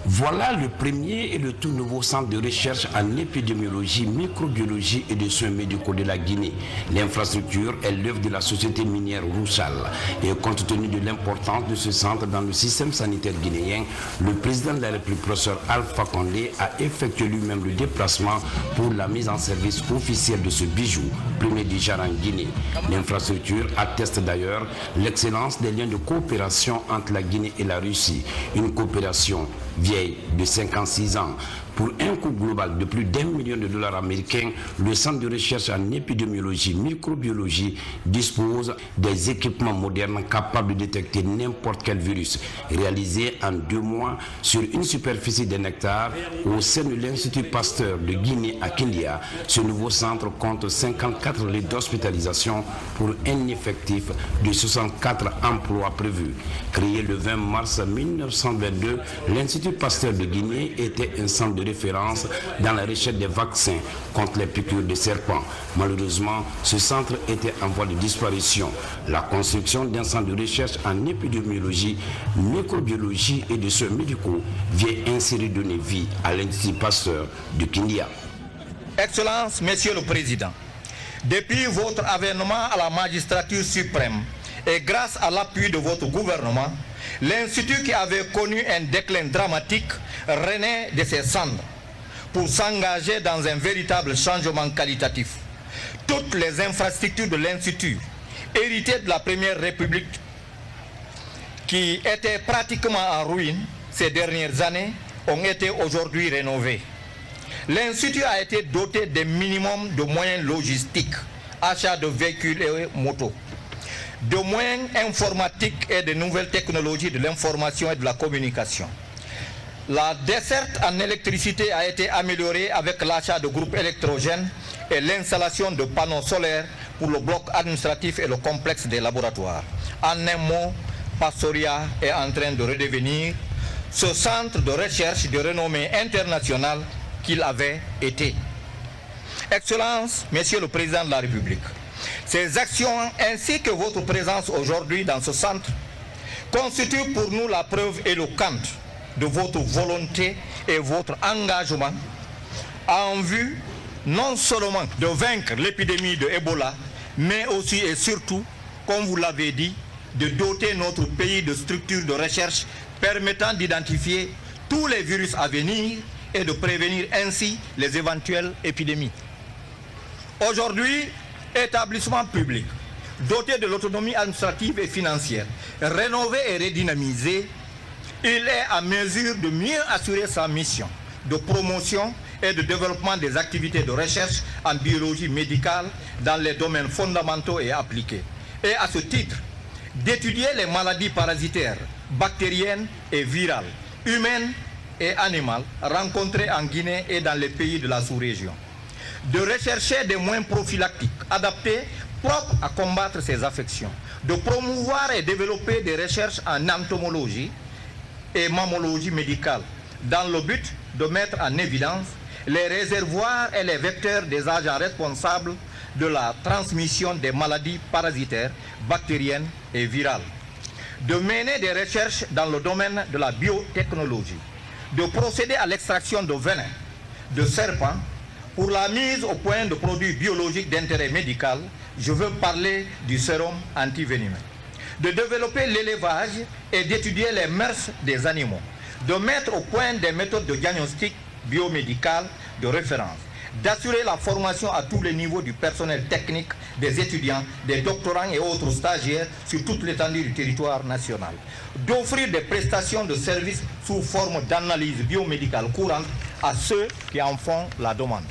Voilà le premier et le tout nouveau centre de recherche en épidémiologie, microbiologie et de soins médicaux de la Guinée. L'infrastructure est l'œuvre de la société minière Roussal. Et compte tenu de l'importance de ce centre dans le système sanitaire guinéen, le président de la République, professeur Alpha Condé, a effectué lui-même le déplacement pour la mise en service officielle de ce bijou, premier du genre en Guinée. L'infrastructure atteste d'ailleurs l'excellence des liens de coopération entre la Guinée et la Russie, une coopération vieille de 56 ans. Pour un coût global de plus d'1 million de dollars américains, le centre de recherche en épidémiologie, microbiologie dispose des équipements modernes capables de détecter n'importe quel virus. Réalisé en 2 mois sur une superficie d'un hectare au sein de l'Institut Pasteur de Guinée à Kindia, ce nouveau centre compte 54 lits d'hospitalisation pour un effectif de 64 emplois prévus. Créé le 20 mars 1922, l'Institut Pasteur de Guinée était un centre de référence dans la recherche des vaccins contre les piqûres de serpents. Malheureusement, ce centre était en voie de disparition. La construction d'un centre de recherche en épidémiologie, microbiologie et de soins médicaux vient ainsi redonner vie à l'Institut Pasteur de Kindia. Excellences, Monsieur le Président, depuis votre avènement à la magistrature suprême et grâce à l'appui de votre gouvernement, l'Institut qui avait connu un déclin dramatique renaît de ses cendres pour s'engager dans un véritable changement qualitatif. Toutes les infrastructures de l'Institut, héritées de la Première République, qui étaient pratiquement en ruine ces dernières années, ont été aujourd'hui rénovées. L'Institut a été doté d'un minimum de moyens logistiques, achat de véhicules et motos, de moyens informatiques et de nouvelles technologies de l'information et de la communication. La desserte en électricité a été améliorée avec l'achat de groupes électrogènes et l'installation de panneaux solaires pour le bloc administratif et le complexe des laboratoires. En un mot, Pastoria est en train de redevenir ce centre de recherche de renommée internationale qu'il avait été. Excellences, Monsieur le Président de la République, ces actions ainsi que votre présence aujourd'hui dans ce centre constituent pour nous la preuve éloquente de votre volonté et votre engagement en vue non seulement de vaincre l'épidémie de Ebola, mais aussi et surtout, comme vous l'avez dit, de doter notre pays de structures de recherche permettant d'identifier tous les virus à venir et de prévenir ainsi les éventuelles épidémies. Aujourd'hui, établissement public, doté de l'autonomie administrative et financière, rénové et redynamisé, il est à mesure de mieux assurer sa mission de promotion et de développement des activités de recherche en biologie médicale dans les domaines fondamentaux et appliqués. Et à ce titre, d'étudier les maladies parasitaires, bactériennes et virales, humaines et animales rencontrées en Guinée et dans les pays de la sous-région. De rechercher des moyens prophylactiques adaptés propres à combattre ces affections. De promouvoir et développer des recherches en entomologie et mammologie médicale dans le but de mettre en évidence les réservoirs et les vecteurs des agents responsables de la transmission des maladies parasitaires, bactériennes et virales. De mener des recherches dans le domaine de la biotechnologie. De procéder à l'extraction de venin de serpents pour la mise au point de produits biologiques d'intérêt médical. Je veux parler du sérum antivenimeux. De développer l'élevage et d'étudier les mœurs des animaux, de mettre au point des méthodes de diagnostic biomédical de référence, d'assurer la formation à tous les niveaux du personnel technique, des étudiants, des doctorants et autres stagiaires sur toute l'étendue du territoire national, d'offrir des prestations de services sous forme d'analyse biomédicale courante à ceux qui en font la demande.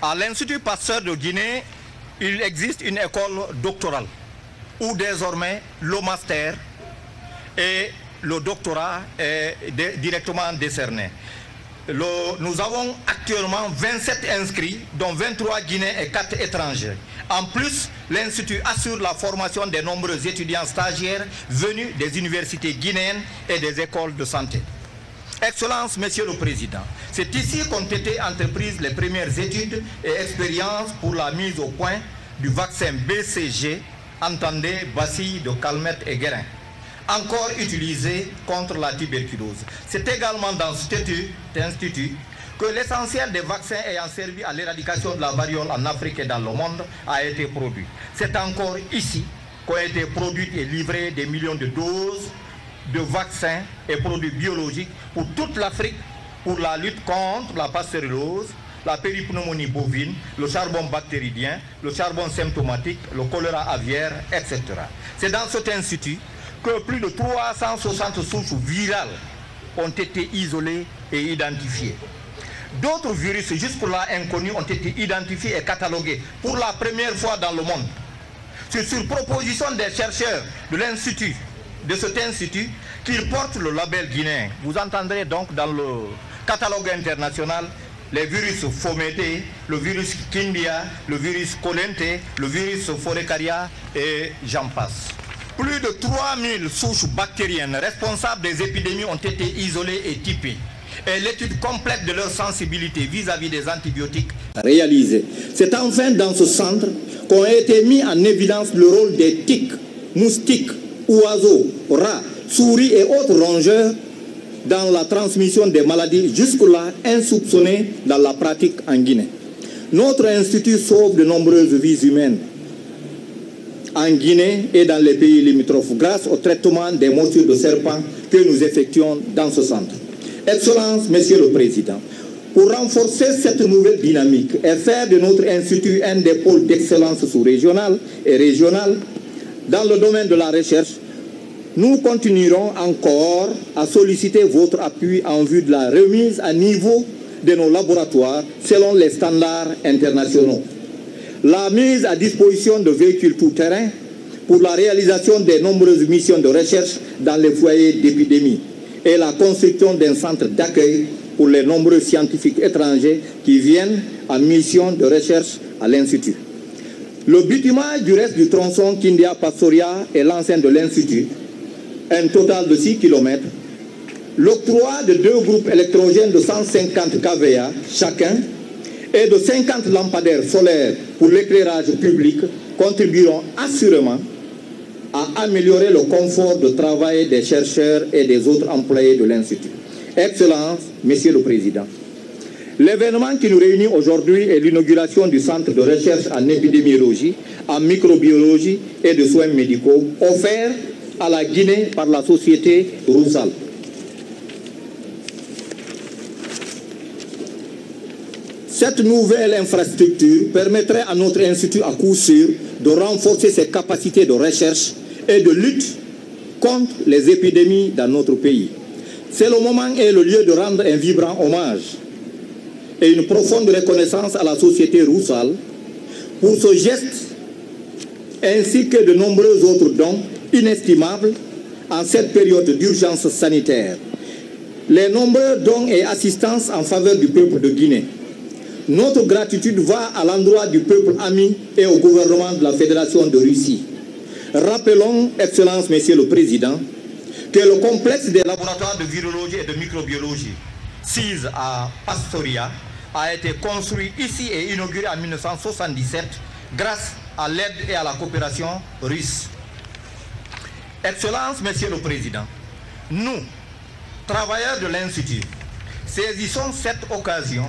À l'Institut Pasteur de Guinée, il existe une école doctorale où désormais le master et le doctorat est directement décerné. Nous avons actuellement 27 inscrits, dont 23 Guinéens et 4 étrangers. En plus, l'Institut assure la formation des nombreux étudiants stagiaires venus des universités guinéennes et des écoles de santé. Excellences, Monsieur le Président, c'est ici qu'ont été entreprises les premières études et expériences pour la mise au point du vaccin BCG, entendez bacille de Calmette et Guérin. encore utilisés contre la tuberculose. C'est également dans cet institut que l'essentiel des vaccins ayant servi à l'éradication de la variole en Afrique et dans le monde a été produit. C'est encore ici qu'ont été produites et livrées des millions de doses de vaccins et produits biologiques pour toute l'Afrique pour la lutte contre la pasteurellose, la péripneumonie bovine, le charbon bactérien, le charbon symptomatique, le choléra aviaire, etc. C'est dans cet institut que plus de 360 souches virales ont été isolées et identifiées. D'autres virus jusque-là inconnus ont été identifiés et catalogués pour la première fois dans le monde. C'est sur proposition des chercheurs de cet institut qu'ils portent le label guinéen. Vous entendrez donc dans le catalogue international les virus Fomété, le virus Kindia, le virus Kolente, le virus Forecaria et j'en passe. Plus de 3000 souches bactériennes responsables des épidémies ont été isolées et typées. Et l'étude complète de leur sensibilité vis-à-vis des antibiotiques réalisée. C'est enfin dans ce centre qu'ont été mis en évidence le rôle des tiques, moustiques, oiseaux, rats, souris et autres rongeurs dans la transmission des maladies jusque-là insoupçonnées dans la pratique en Guinée. Notre institut sauve de nombreuses vies humaines en Guinée et dans les pays limitrophes grâce au traitement des morsures de serpents que nous effectuons dans ce centre. Excellences, Monsieur le Président, pour renforcer cette nouvelle dynamique et faire de notre institut un des pôles d'excellence sous-régional et régional dans le domaine de la recherche, nous continuerons encore à solliciter votre appui en vue de la remise à niveau de nos laboratoires selon les standards internationaux. La mise à disposition de véhicules tout-terrain pour la réalisation des nombreuses missions de recherche dans les foyers d'épidémie et la construction d'un centre d'accueil pour les nombreux scientifiques étrangers qui viennent en mission de recherche à l'Institut. Le bitumage du reste du tronçon Kindia-Pastoria et l'enceinte de l'Institut, un total de 6 km, l'octroi de 2 groupes électrogènes de 150 kVA chacun et de 50 lampadaires solaires pour l'éclairage public contribueront assurément à améliorer le confort de travail des chercheurs et des autres employés de l'Institut. Excellences, Monsieur le Président, l'événement qui nous réunit aujourd'hui est l'inauguration du centre de recherche en épidémiologie, en microbiologie et de soins médicaux offert à la Guinée par la société Roussal. Cette nouvelle infrastructure permettrait à notre institut à coup sûr de renforcer ses capacités de recherche et de lutte contre les épidémies dans notre pays. C'est le moment et le lieu de rendre un vibrant hommage et une profonde reconnaissance à la société Roussal pour ce geste ainsi que de nombreux autres dons inestimables en cette période d'urgence sanitaire. Les nombreux dons et assistances en faveur du peuple de Guinée. Notre gratitude va à l'endroit du peuple ami et au gouvernement de la Fédération de Russie. Rappelons, Excellence, Monsieur le Président, que le complexe des laboratoires de virologie et de microbiologie, CIS à Pastoria, a été construit ici et inauguré en 1977 grâce à l'aide et à la coopération russe. Excellence, Monsieur le Président, nous, travailleurs de l'Institut, saisissons cette occasion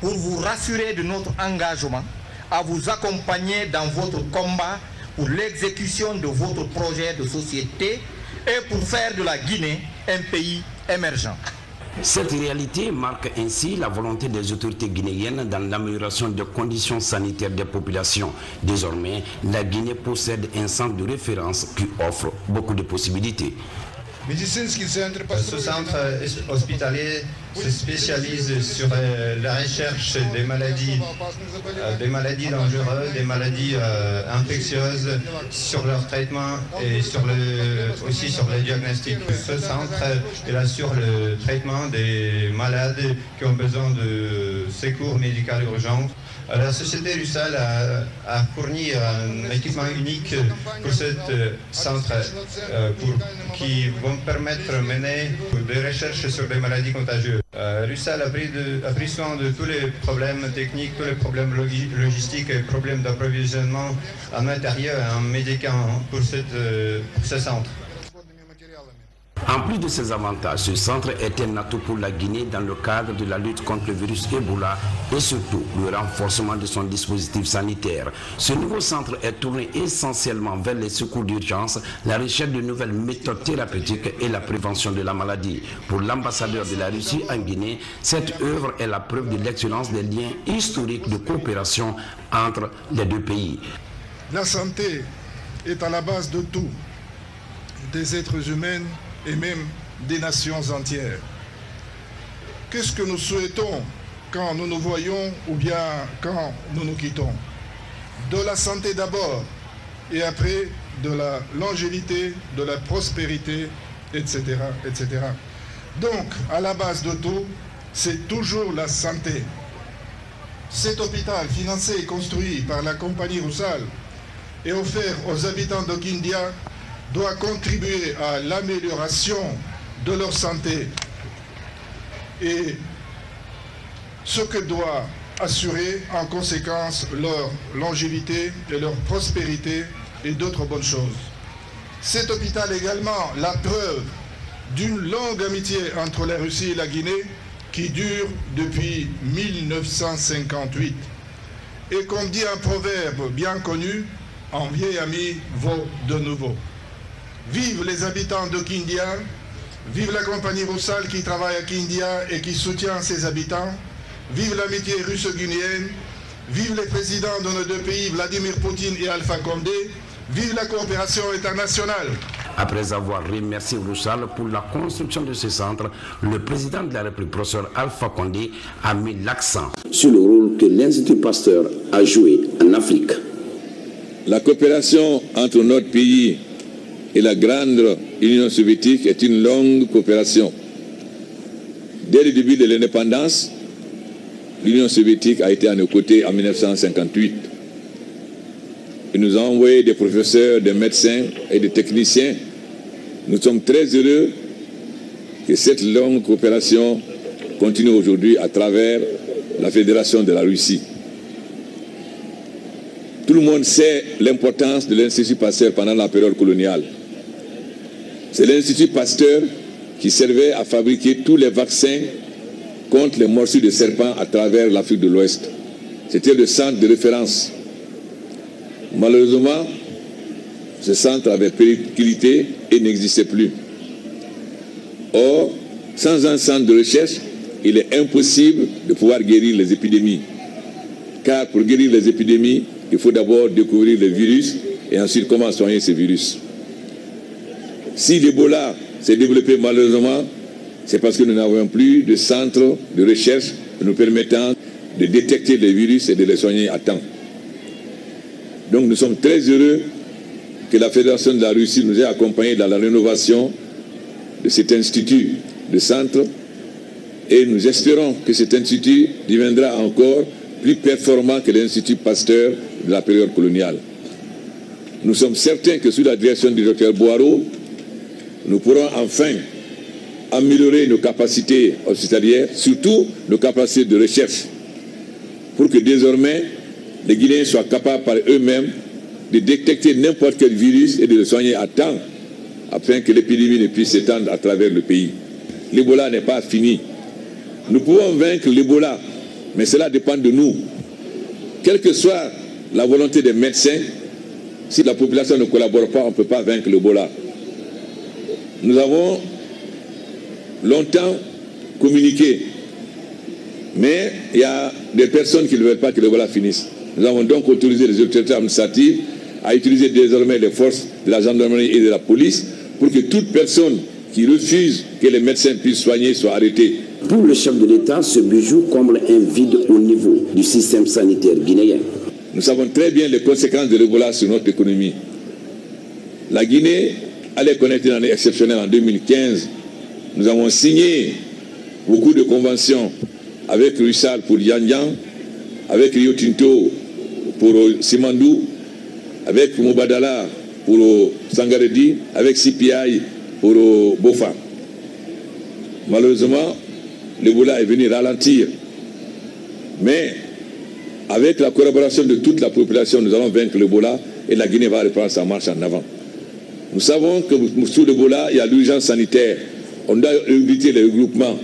pour vous rassurer de notre engagement à vous accompagner dans votre combat pour l'exécution de votre projet de société et pour faire de la Guinée un pays émergent. Cette réalité marque ainsi la volonté des autorités guinéennes dans l'amélioration des conditions sanitaires des populations. Désormais, la Guinée possède un centre de référence qui offre beaucoup de possibilités. Ce centre hospitalier se spécialise sur la recherche des maladies dangereuses, des maladies infectieuses, sur leur traitement et aussi sur le diagnostic. Ce centre assure le traitement des malades qui ont besoin de secours médical urgent. La société Roussal a fourni un équipement unique pour ce centre qui vont permettre de mener des recherches sur des maladies contagieuses. Roussal a pris soin de tous les problèmes techniques, tous les problèmes logistiques et problèmes d'approvisionnement en matériel et en médicaments pour ce centre. En plus de ces avantages, ce centre est un atout pour la Guinée dans le cadre de la lutte contre le virus Ebola et surtout le renforcement de son dispositif sanitaire. Ce nouveau centre est tourné essentiellement vers les secours d'urgence, la recherche de nouvelles méthodes thérapeutiques et la prévention de la maladie. Pour l'ambassadeur de la Russie en Guinée, cette œuvre est la preuve de l'excellence des liens historiques de coopération entre les deux pays. La santé est à la base de tout, des êtres humains et même des nations entières. Qu'est-ce que nous souhaitons quand nous nous voyons ou bien quand nous nous quittons? De la santé d'abord et après de la longévité, de la prospérité, etc., etc. Donc, à la base de tout, c'est toujours la santé. Cet hôpital financé et construit par la compagnie Roussal et offert aux habitants de Kindia doit contribuer à l'amélioration de leur santé et ce que doit assurer en conséquence leur longévité et leur prospérité et d'autres bonnes choses. Cet hôpital est également la preuve d'une longue amitié entre la Russie et la Guinée qui dure depuis 1958. Et comme dit un proverbe bien connu, un vieil ami vaut de nouveau. Vive les habitants de Kindia, vive la compagnie Roussal qui travaille à Kindia et qui soutient ses habitants, vive l'amitié russo-guinéenne, vive les présidents de nos deux pays, Vladimir Poutine et Alpha Condé, vive la coopération internationale. Après avoir remercié Roussal pour la construction de ce centre, le président de la République, professeur Alpha Condé, a mis l'accent sur le rôle que l'Institut Pasteur a joué en Afrique. La coopération entre notre pays et la grande Union soviétique est une longue coopération. Dès le début de l'indépendance, l'Union soviétique a été à nos côtés en 1958. Il nous a envoyé des professeurs, des médecins et des techniciens. Nous sommes très heureux que cette longue coopération continue aujourd'hui à travers la Fédération de la Russie. Tout le monde sait l'importance de l'Institut Pasteur pendant la période coloniale. C'est l'Institut Pasteur qui servait à fabriquer tous les vaccins contre les morsures de serpents à travers l'Afrique de l'Ouest. C'était le centre de référence. Malheureusement, ce centre avait périclité et n'existait plus. Or, sans un centre de recherche, il est impossible de pouvoir guérir les épidémies. Car pour guérir les épidémies, il faut d'abord découvrir le virus et ensuite comment soigner ces virus. Si l'Ebola s'est développé malheureusement, c'est parce que nous n'avons plus de centre de recherche nous permettant de détecter les virus et de les soigner à temps. Donc nous sommes très heureux que la Fédération de la Russie nous ait accompagnés dans la rénovation de cet institut de centre et nous espérons que cet institut deviendra encore plus performant que l'Institut Pasteur de la période coloniale. Nous sommes certains que sous la direction du Dr Boireau, nous pourrons enfin améliorer nos capacités hospitalières, surtout nos capacités de recherche, pour que désormais les Guinéens soient capables par eux-mêmes de détecter n'importe quel virus et de le soigner à temps, afin que l'épidémie ne puisse s'étendre à travers le pays. L'Ebola n'est pas fini. Nous pouvons vaincre l'Ebola, mais cela dépend de nous. Quelle que soit la volonté des médecins, si la population ne collabore pas, on ne peut pas vaincre l'Ebola. Nous avons longtemps communiqué, mais il y a des personnes qui ne veulent pas que l'Ebola finisse. Nous avons donc autorisé les autorités administratives à utiliser désormais les forces de la gendarmerie et de la police pour que toute personne qui refuse que les médecins puissent soigner soit arrêtée. Pour le chef de l'État, ce bijou comble un vide au niveau du système sanitaire guinéen. Nous savons très bien les conséquences de l'Ebola sur notre économie. La Guinée allait connaître une année exceptionnelle en 2015. Nous avons signé beaucoup de conventions avec Russal pour Yanyan, avec Rio Tinto pour Simandou, avec Mubadala pour Sangaredi, avec CPI pour Bofa. Malheureusement, l'Ebola est venu ralentir. Mais avec la collaboration de toute la population, nous allons vaincre l'Ebola et la Guinée va reprendre sa marche en avant. Nous savons que sous l'Ebola, il y a l'urgence sanitaire. On doit éviter les regroupements.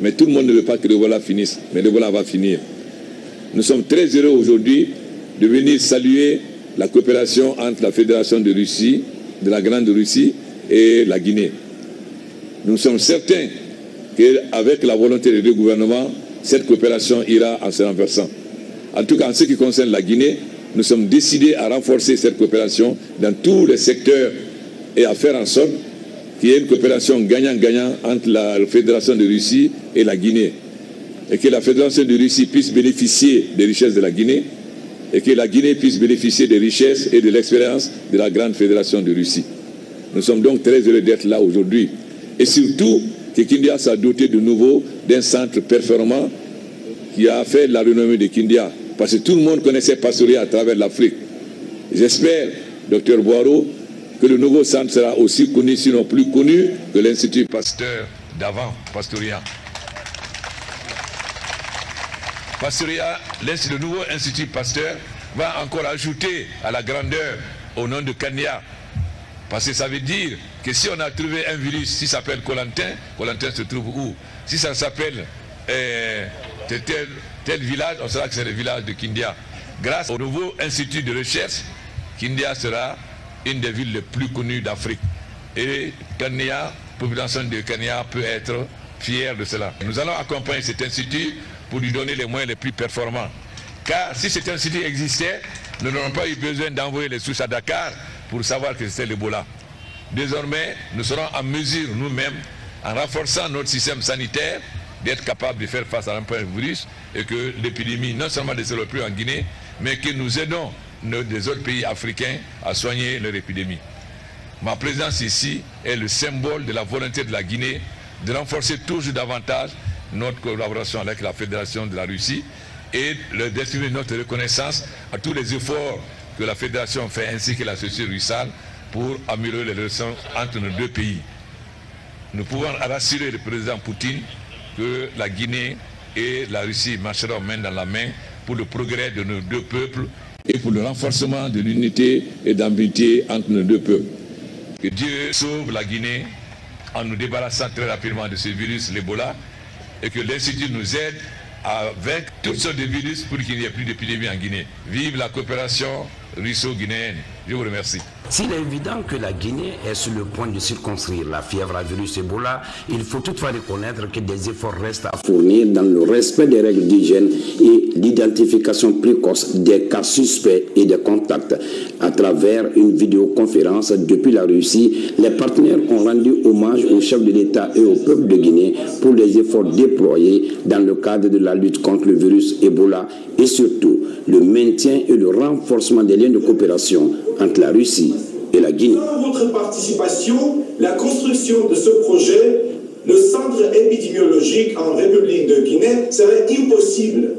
Mais tout le monde ne veut pas que l'Ebola finisse. Mais l'Ebola va finir. Nous sommes très heureux aujourd'hui de venir saluer la coopération entre la Fédération de Russie, de la Grande Russie et la Guinée. Nous sommes certains qu'avec la volonté des deux gouvernements, cette coopération ira en se renversant. En tout cas, en ce qui concerne la Guinée, nous sommes décidés à renforcer cette coopération dans tous les secteurs et à faire en sorte qu'il y ait une coopération gagnant-gagnant entre la Fédération de Russie et la Guinée. Et que la Fédération de Russie puisse bénéficier des richesses de la Guinée et que la Guinée puisse bénéficier des richesses et de l'expérience de la Grande Fédération de Russie. Nous sommes donc très heureux d'être là aujourd'hui. Et surtout, que Kindia s'est doté de nouveau d'un centre performant qui a fait la renommée de Kindia. Parce que tout le monde connaissait Pastoria à travers l'Afrique. J'espère, Dr Boiro, que le nouveau centre sera aussi connu, sinon plus connu, que l'Institut Pasteur d'avant Pastoria. Pastoria, le nouveau Institut Pasteur, va encore ajouter à la grandeur au nom de Kenya. Parce que ça veut dire que si on a trouvé un virus, si ça s'appelle Colantin, Colantin se trouve où? Si ça s'appelle tel village, on saura que c'est le village de Kindia. Grâce au nouveau institut de recherche, Kindia sera une des villes les plus connues d'Afrique. Et Kenya, la population de Kenya peut être fière de cela. Nous allons accompagner cet institut pour lui donner les moyens les plus performants. Car si cet institut existait, nous n'aurions pas eu besoin d'envoyer les sources à Dakar pour savoir que c'était l'Ebola. Désormais, nous serons en mesure nous-mêmes, en renforçant notre système sanitaire, d'être capables de faire face à un virus et que l'épidémie non seulement ne se développe plus en Guinée, mais que nous aidons des autres pays africains à soigner leur épidémie. Ma présence ici est le symbole de la volonté de la Guinée de renforcer toujours davantage notre collaboration avec la Fédération de la Russie et d'exprimer notre reconnaissance à tous les efforts que la Fédération fait ainsi que la société russale pour améliorer les relations entre nos deux pays. Nous pouvons rassurer le président Poutine que la Guinée et la Russie marcheront main dans la main pour le progrès de nos deux peuples et pour le renforcement de l'unité et d'amitié entre nos deux peuples. Que Dieu sauve la Guinée en nous débarrassant très rapidement de ce virus, l'Ebola, et que l'Institut nous aide à vaincre toutes sortes de virus pour qu'il n'y ait plus d'épidémie en Guinée. Vive la coopération russo-guinéenne. Je vous remercie. S'il est évident que la Guinée est sur le point de circonscrire la fièvre à virus Ebola, il faut toutefois reconnaître que des efforts restent à fournir dans le respect des règles d'hygiène et l'identification précoce des cas suspects et des contacts. À travers une vidéoconférence depuis la Russie, les partenaires ont rendu hommage au chef de l'État et au peuple de Guinée pour les efforts déployés dans le cadre de la lutte contre le virus Ebola et surtout le maintien et le renforcement des liens de coopération entre la Russie et la Guinée. Sans votre participation, la construction de ce projet, le centre épidémiologique en République de Guinée, serait impossible.